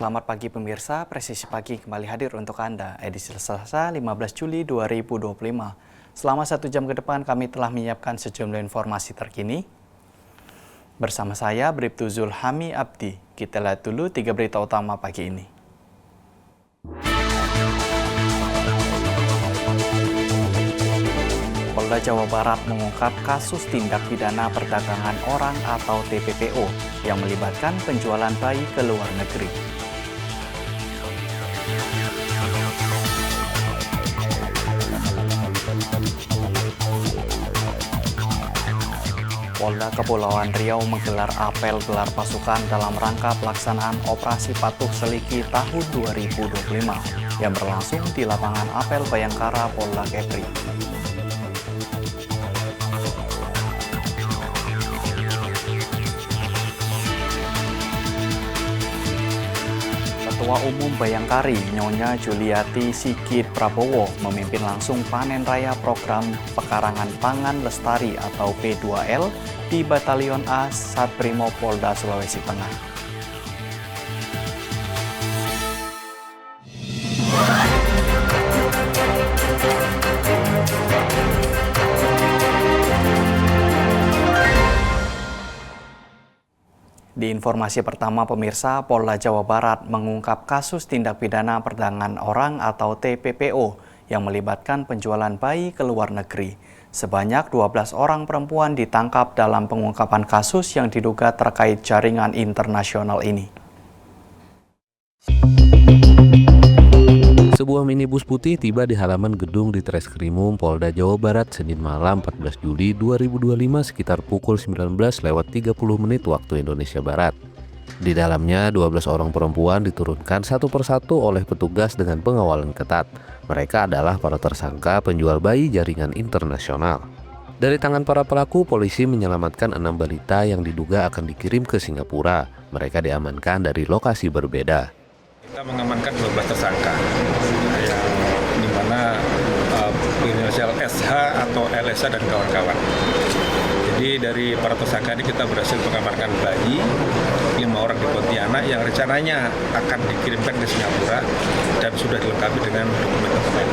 Selamat pagi pemirsa, Presisi Pagi kembali hadir untuk Anda, edisi Selasa 15 Juli 2025. Selama 1 jam ke depan kami telah menyiapkan sejumlah informasi terkini. Bersama saya, Bribtu Zulhami Abdi. Kita lihat dulu 3 berita utama pagi ini. Polda Jawa Barat mengungkap kasus tindak pidana perdagangan orang atau TPPO yang melibatkan penjualan bayi ke luar negeri. Polda Kepulauan Riau menggelar apel gelar pasukan dalam rangka pelaksanaan Operasi Patuh Seliki tahun 2025 yang berlangsung di lapangan apel Bayangkara Polda Kepri. Ketua Umum Bayangkari, Nyonya Juliati Sigit Prabowo, memimpin langsung panen raya program Pekarangan Pangan Lestari atau P2L di Batalion A Satbrimo Polda Sulawesi Tengah. Di informasi pertama pemirsa, Polda Jawa Barat mengungkap kasus tindak pidana perdagangan orang atau TPPO yang melibatkan penjualan bayi ke luar negeri. Sebanyak 12 orang perempuan ditangkap dalam pengungkapan kasus yang diduga terkait jaringan internasional ini. Sebuah minibus putih tiba di halaman gedung di Treskrimum Polda Jawa Barat Senin malam 14 Juli 2025 sekitar pukul 19.30 waktu Indonesia Barat. Di dalamnya 12 orang perempuan diturunkan satu persatu oleh petugas dengan pengawalan ketat. Mereka adalah para tersangka penjual bayi jaringan internasional. Dari tangan para pelaku, polisi menyelamatkan 6 balita yang diduga akan dikirim ke Singapura. Mereka diamankan dari lokasi berbeda. Kita mengamankan 12 tersangka yang dimana berinisial SH atau LSH dan kawan-kawan. Jadi dari para tersangka ini kita berhasil mengamankan bayi 5 orang di Pontianak yang rencananya akan dikirimkan ke Singapura dan sudah dilengkapi dengan dokumen-dokumen.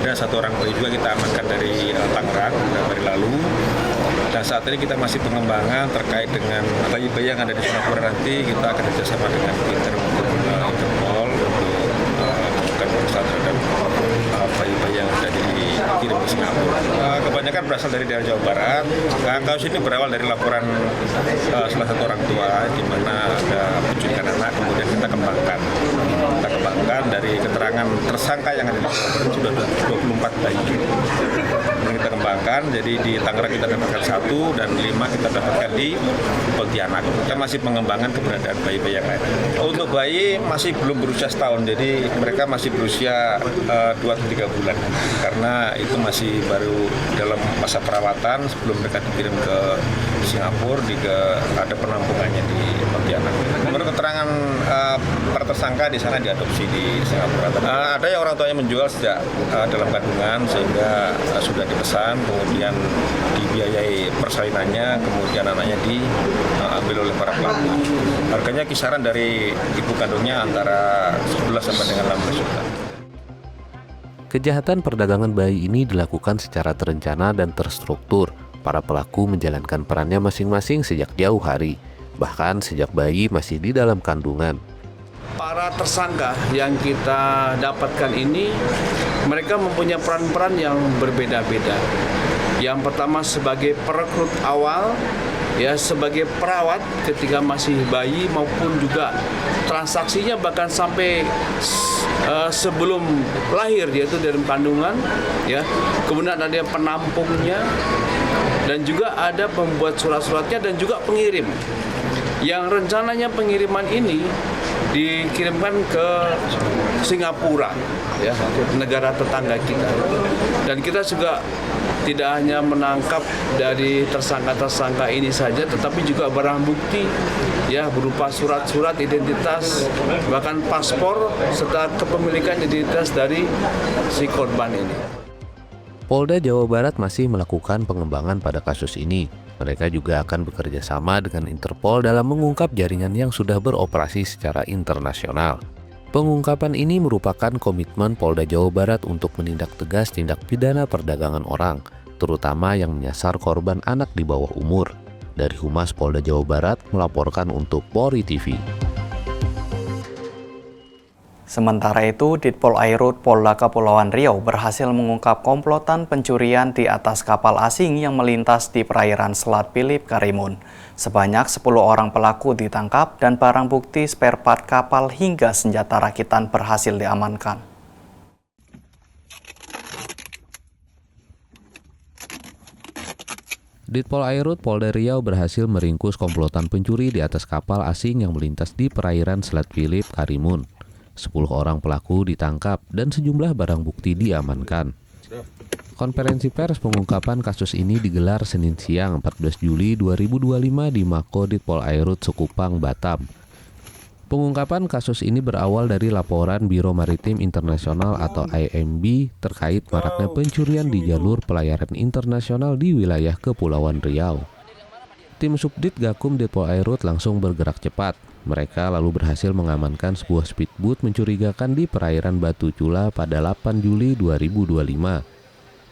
Kemudian 1 orang bayi juga kita amankan dari Tangerang beberapa hari lalu. Dan saat ini kita masih pengembangan terkait dengan bayi-bayi yang ada di Singapura. Nanti kita akan bekerjasama dengan Interpol untuk melakukan pemeriksaan terhadap bayi-bayi yang sudah dikirim ke Singapura. Kebanyakan berasal dari daerah Jawa Barat. Kasus ini berawal dari laporan salah satu orang tua di mana ada penculikan anak, kemudian kita kembangkan. Kita kembangkan dari keterangan tersangka yang ada di Singapura sudah 24 bayi. Yang kita kembangkan, jadi di Tangerang kita dapatkan 1 dan 5 kita dapatkan di Pontianak. Kita masih pengembangan keberadaan bayi-bayi yang lain. Untuk bayi masih belum berusia setahun, jadi mereka masih berusia 2-3 bulan karena itu masih baru dalam masa perawatan sebelum mereka dikirim ke Singapura. Ada penampungannya di Pontianak. Menurut keterangan para tersangka di sana diadopsi di Singapura. Ada yang orang tuanya menjual sejak dalam kandungan sehingga sudah dipesan, kemudian dibiayai persalinannya, kemudian anaknya diambil oleh para pelaku. Harganya kisaran dari ibu kandungnya antara 11 sampai dengan 16 juta. Kejahatan perdagangan bayi ini dilakukan secara terencana dan terstruktur. Para pelaku menjalankan perannya masing-masing sejak jauh hari, bahkan sejak bayi masih di dalam kandungan. Para tersangka yang kita dapatkan ini, mereka mempunyai peran-peran yang berbeda-beda. Yang pertama sebagai perekrut awal, ya sebagai perawat ketika masih bayi maupun juga transaksinya bahkan sampai sebelum lahir yaitu dalam kandungan, ya. Kemudian ada penampungnya dan juga ada pembuat surat-suratnya dan juga pengirim. Yang rencananya pengiriman ini dikirimkan ke Singapura, ya, negara tetangga kita. Dan kita juga tidak hanya menangkap dari tersangka-tersangka ini saja, tetapi juga barang bukti, ya, berupa surat-surat identitas, bahkan paspor serta kepemilikan identitas dari si korban ini. Polda Jawa Barat masih melakukan pengembangan pada kasus ini. Mereka juga akan bekerja sama dengan Interpol dalam mengungkap jaringan yang sudah beroperasi secara internasional. Pengungkapan ini merupakan komitmen Polda Jawa Barat untuk menindak tegas tindak pidana perdagangan orang, terutama yang menyasar korban anak di bawah umur. Dari Humas Polda Jawa Barat melaporkan untuk Polri TV. Sementara itu, Ditpol Airut Polda Kepulauan Riau berhasil mengungkap komplotan pencurian di atas kapal asing yang melintas di perairan Selat Philip, Karimun. Sebanyak 10 orang pelaku ditangkap dan barang bukti spare part kapal hingga senjata rakitan berhasil diamankan. Ditpol Airut Polda Riau berhasil meringkus komplotan pencuri di atas kapal asing yang melintas di perairan Selat Philip, Karimun. 10 orang pelaku ditangkap dan sejumlah barang bukti diamankan. Konferensi pers pengungkapan kasus ini digelar Senin siang 14 Juli 2025 di Mako Ditpol Airut Sekupang, Batam. Pengungkapan kasus ini berawal dari laporan Biro Maritim Internasional atau IMB terkait maraknya pencurian di jalur pelayaran internasional di wilayah Kepulauan Riau. Tim Subdit Gakum Ditpol Airut langsung bergerak cepat. Mereka lalu berhasil mengamankan sebuah speedboat mencurigakan di perairan Batu Cula pada 8 Juli 2025.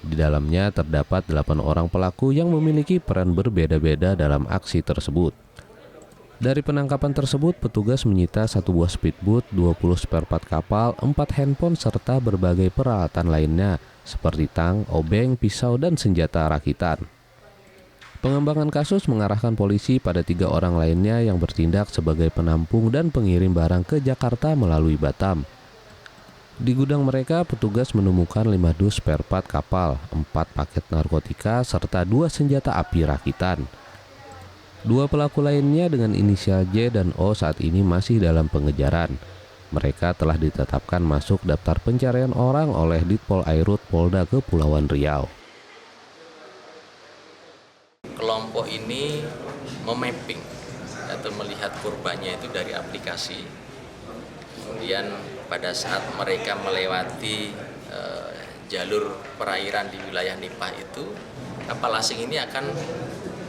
Di dalamnya terdapat 8 orang pelaku yang memiliki peran berbeda-beda dalam aksi tersebut. Dari penangkapan tersebut, petugas menyita 1 buah speedboat, 20 spare part kapal, 4 handphone, serta berbagai peralatan lainnya seperti tang, obeng, pisau, dan senjata rakitan. Pengembangan kasus mengarahkan polisi pada 3 orang lainnya yang bertindak sebagai penampung dan pengirim barang ke Jakarta melalui Batam. Di gudang mereka, petugas menemukan 5 dus spare part kapal, 4 paket narkotika, serta 2 senjata api rakitan. 2 pelaku lainnya dengan inisial J dan O saat ini masih dalam pengejaran. Mereka telah ditetapkan masuk daftar pencarian orang oleh Ditpol Airut Polda Kepulauan Riau. Kelompok ini memapping atau melihat korbannya itu dari aplikasi. Kemudian pada saat mereka melewati jalur perairan di wilayah Nipah itu, kapal asing ini akan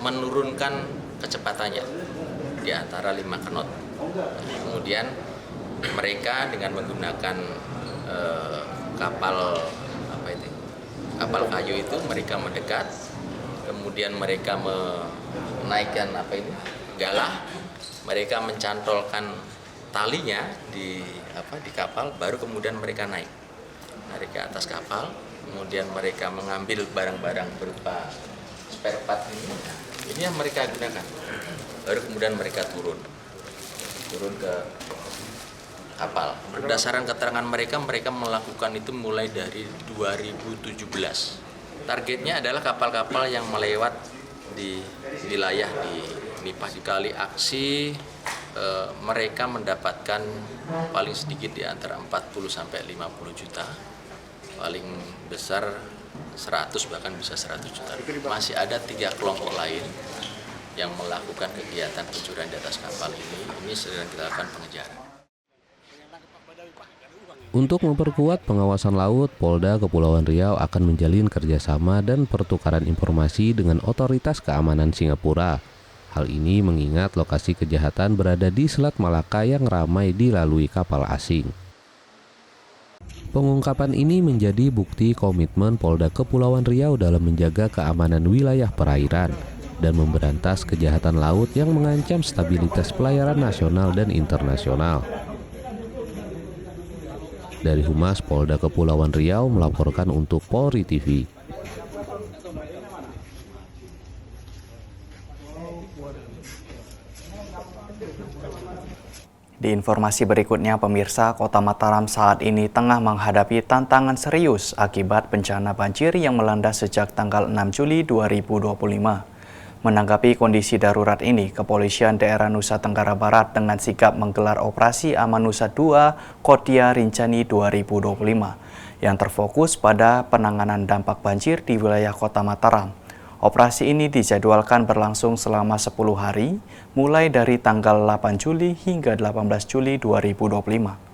menurunkan kecepatannya di antara 5 knot. Kemudian mereka dengan menggunakan kapal kayu itu mereka mendekat. Kemudian mereka menaikkan galah, mereka mencantolkan talinya di kapal, baru kemudian mereka naik ke atas kapal. Kemudian mereka mengambil barang-barang berupa spare part ini yang mereka gunakan. Baru kemudian mereka turun ke kapal. Berdasarkan keterangan mereka melakukan itu mulai dari 2017. Targetnya adalah kapal-kapal yang melewat di wilayah di Nipah. Sekali aksi mereka mendapatkan paling sedikit di antara 40 sampai 50 juta. Paling besar 100 bahkan bisa 100 juta. Masih ada 3 kelompok lain yang melakukan kegiatan pencurian di atas kapal ini. Ini sedang kita lakukan pengejaran. Untuk memperkuat pengawasan laut, Polda Kepulauan Riau akan menjalin kerjasama dan pertukaran informasi dengan otoritas keamanan Singapura. Hal ini mengingat lokasi kejahatan berada di Selat Malaka yang ramai dilalui kapal asing. Pengungkapan ini menjadi bukti komitmen Polda Kepulauan Riau dalam menjaga keamanan wilayah perairan dan memberantas kejahatan laut yang mengancam stabilitas pelayaran nasional dan internasional. Dari Humas Polda Kepulauan Riau melaporkan untuk Polri TV. Di informasi berikutnya, pemirsa, Kota Mataram saat ini tengah menghadapi tantangan serius akibat bencana banjir yang melanda sejak tanggal 6 Juli 2025. Menanggapi kondisi darurat ini, Kepolisian Daerah Nusa Tenggara Barat dengan sigap menggelar Operasi Amanusa 2 Kodia Rinjani 2025 yang terfokus pada penanganan dampak banjir di wilayah Kota Mataram. Operasi ini dijadwalkan berlangsung selama 10 hari, mulai dari tanggal 8 Juli hingga 18 Juli 2025.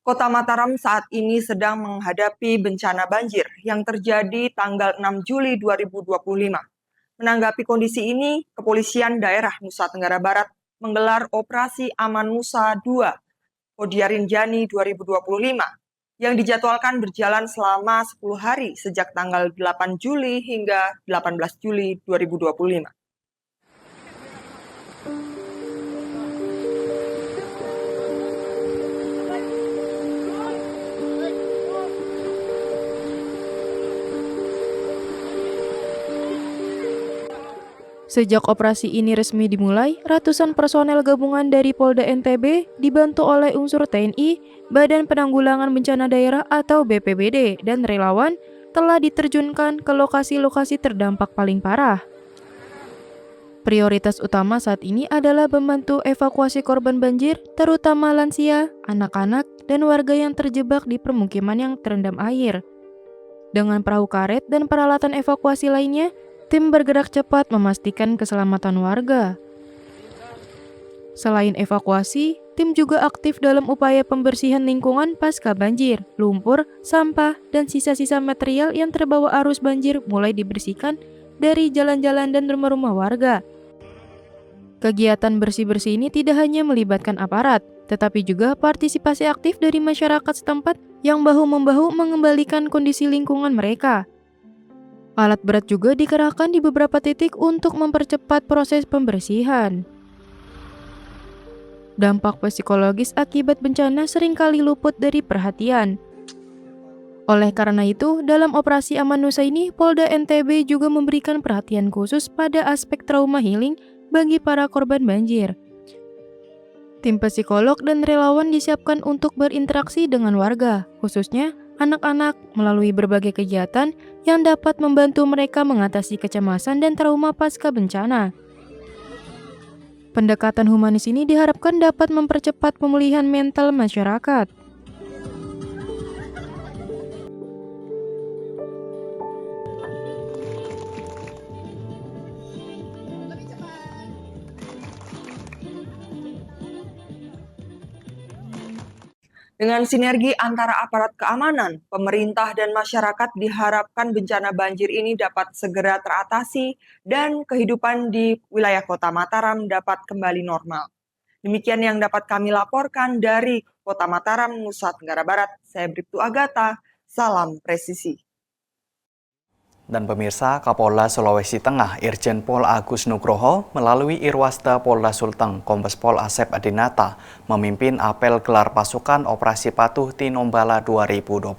Kota Mataram saat ini sedang menghadapi bencana banjir yang terjadi tanggal 6 Juli 2025. Menanggapi kondisi ini, Kepolisian Daerah Nusa Tenggara Barat menggelar Operasi Aman Nusa 2 Kodiarinjani 2025 yang dijadwalkan berjalan selama 10 hari sejak tanggal 8 Juli hingga 18 Juli 2025. Sejak operasi ini resmi dimulai, ratusan personel gabungan dari Polda NTB dibantu oleh unsur TNI, Badan Penanggulangan Bencana Daerah atau BPBD, dan relawan telah diterjunkan ke lokasi-lokasi terdampak paling parah. Prioritas utama saat ini adalah membantu evakuasi korban banjir, terutama lansia, anak-anak, dan warga yang terjebak di permukiman yang terendam air. Dengan perahu karet dan peralatan evakuasi lainnya, tim bergerak cepat memastikan keselamatan warga. Selain evakuasi, tim juga aktif dalam upaya pembersihan lingkungan pasca banjir. Lumpur, sampah, dan sisa-sisa material yang terbawa arus banjir mulai dibersihkan dari jalan-jalan dan rumah-rumah warga. Kegiatan bersih-bersih ini tidak hanya melibatkan aparat, tetapi juga partisipasi aktif dari masyarakat setempat yang bahu-membahu mengembalikan kondisi lingkungan mereka. Alat berat juga dikerahkan di beberapa titik untuk mempercepat proses pembersihan. Dampak psikologis akibat bencana seringkali luput dari perhatian. Oleh karena itu, dalam operasi Aman Nusa ini, Polda NTB juga memberikan perhatian khusus pada aspek trauma healing bagi para korban banjir. Tim psikolog dan relawan disiapkan untuk berinteraksi dengan warga, khususnya anak-anak, melalui berbagai kegiatan yang dapat membantu mereka mengatasi kecemasan dan trauma pasca bencana. Pendekatan humanis ini diharapkan dapat mempercepat pemulihan mental masyarakat. Dengan sinergi antara aparat keamanan, pemerintah, dan masyarakat diharapkan bencana banjir ini dapat segera teratasi dan kehidupan di wilayah Kota Mataram dapat kembali normal. Demikian yang dapat kami laporkan dari Kota Mataram, Nusa Tenggara Barat. Saya Bribtu Agatha, salam presisi. Dan pemirsa, Kapolda Sulawesi Tengah Irjen Pol Agus Nugroho melalui Irwasda Polda Sulteng Kombes Pol Asep Adinata memimpin apel gelar pasukan Operasi Patuh Tinombala 2025.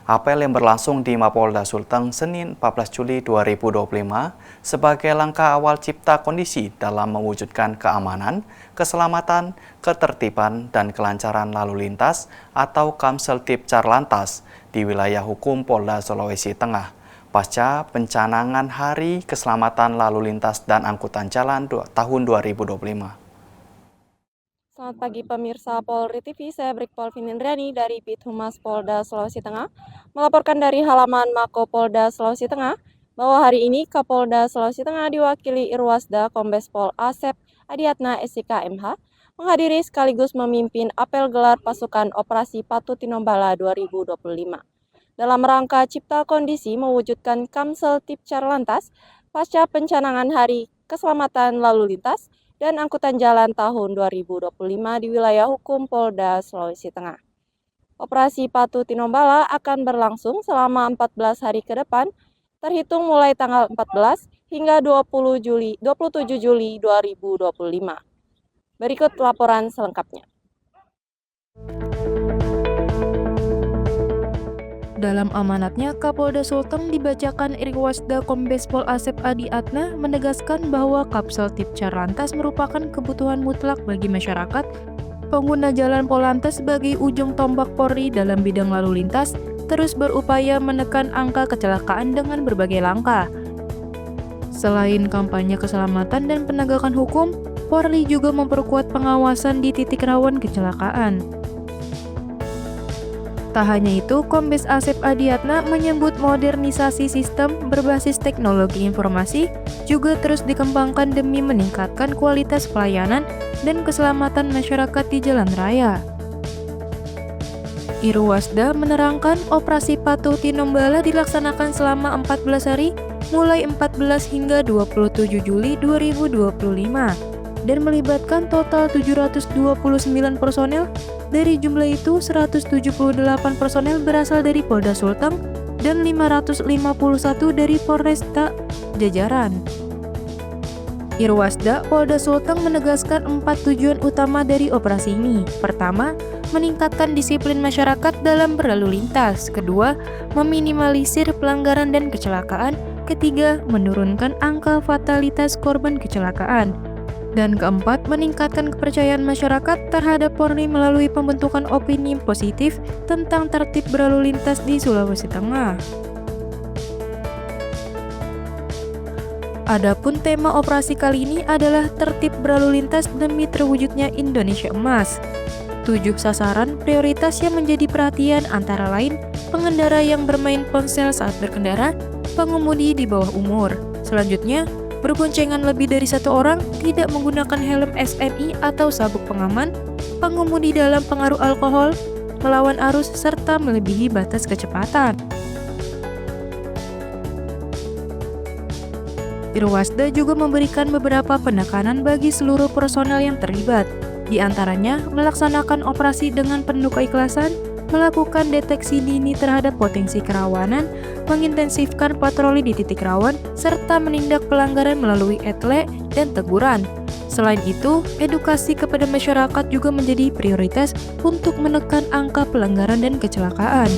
Apel yang berlangsung di Mapolda Sulteng Senin 14 Juli 2025 sebagai langkah awal cipta kondisi dalam mewujudkan keamanan, keselamatan, ketertiban, dan kelancaran lalu lintas atau Kamseltib Carlantas di wilayah hukum Polda Sulawesi Tengah. Pasca pencanangan Hari Keselamatan Lalu Lintas dan Angkutan Jalan tahun 2025. Selamat pagi pemirsa Polri TV, saya Brigpol Finindriani dari Bid Humas Polda Sulawesi Tengah melaporkan dari halaman Mako Polda Sulawesi Tengah bahwa hari ini Kapolda Sulawesi Tengah diwakili Irwasda Kombes Pol Asep Adiatna SIK MH menghadiri sekaligus memimpin apel gelar pasukan Operasi Patuh Tinombala 2025. Dalam rangka cipta kondisi mewujudkan Kamseltib Carlantas pasca pencanangan Hari Keselamatan Lalu Lintas dan Angkutan Jalan tahun 2025 di wilayah hukum Polda Sulawesi Tengah. Operasi Patuh Tinombala akan berlangsung selama 14 hari ke depan, terhitung mulai tanggal 14 hingga 27 Juli 2025. Berikut laporan selengkapnya. Dalam amanatnya, Kapolda Sulteng dibacakan Irwasda Kombes Pol Asep Adiatna menegaskan bahwa Kamseltib Carlantas merupakan kebutuhan mutlak bagi masyarakat pengguna jalan Polantas sebagai ujung tombak Polri dalam bidang lalu lintas, terus berupaya menekan angka kecelakaan dengan berbagai langkah. Selain kampanye keselamatan dan penegakan hukum, Polri juga memperkuat pengawasan di titik rawan kecelakaan. Tak hanya itu, Kombes Asep Adiatna menyebut modernisasi sistem berbasis teknologi informasi juga terus dikembangkan demi meningkatkan kualitas pelayanan dan keselamatan masyarakat di jalan raya. Irwasda menerangkan operasi Patuh Tinombala dilaksanakan selama 14 hari mulai 14 hingga 27 Juli 2025 dan melibatkan total 729 personel. Dari jumlah itu 178 personel berasal dari Polda Sulteng dan 551 dari Polresta jajaran. Irwasda Polda Sulteng menegaskan 4 tujuan utama dari operasi ini. Pertama, meningkatkan disiplin masyarakat dalam berlalu lintas. Kedua, meminimalisir pelanggaran dan kecelakaan. Ketiga, menurunkan angka fatalitas korban kecelakaan. Dan keempat, meningkatkan kepercayaan masyarakat terhadap Polri melalui pembentukan opini positif tentang tertib berlalu lintas di Sulawesi Tengah. Adapun tema operasi kali ini adalah tertib berlalu lintas demi terwujudnya Indonesia Emas. 7 sasaran prioritas yang menjadi perhatian antara lain pengendara yang bermain ponsel saat berkendara, pengemudi di bawah umur. Selanjutnya, berboncengan lebih dari 1 orang, tidak menggunakan helm SMI atau sabuk pengaman, pengemudi dalam pengaruh alkohol, melawan arus, serta melebihi batas kecepatan. Irwasda juga memberikan beberapa penekanan bagi seluruh personel yang terlibat, di antaranya melaksanakan operasi dengan penuh keikhlasan, melakukan deteksi dini terhadap potensi kerawanan, mengintensifkan patroli di titik rawan, serta menindak pelanggaran melalui etle dan teguran. Selain itu, edukasi kepada masyarakat juga menjadi prioritas untuk menekan angka pelanggaran dan kecelakaan.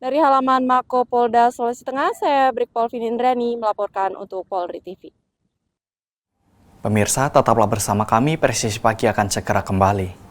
Dari halaman Mako Polda Sulawesi Tengah, saya Brigpol Finindrani melaporkan untuk Polri TV. Pemirsa, tetaplah bersama kami, Presisi Pagi akan segera kembali.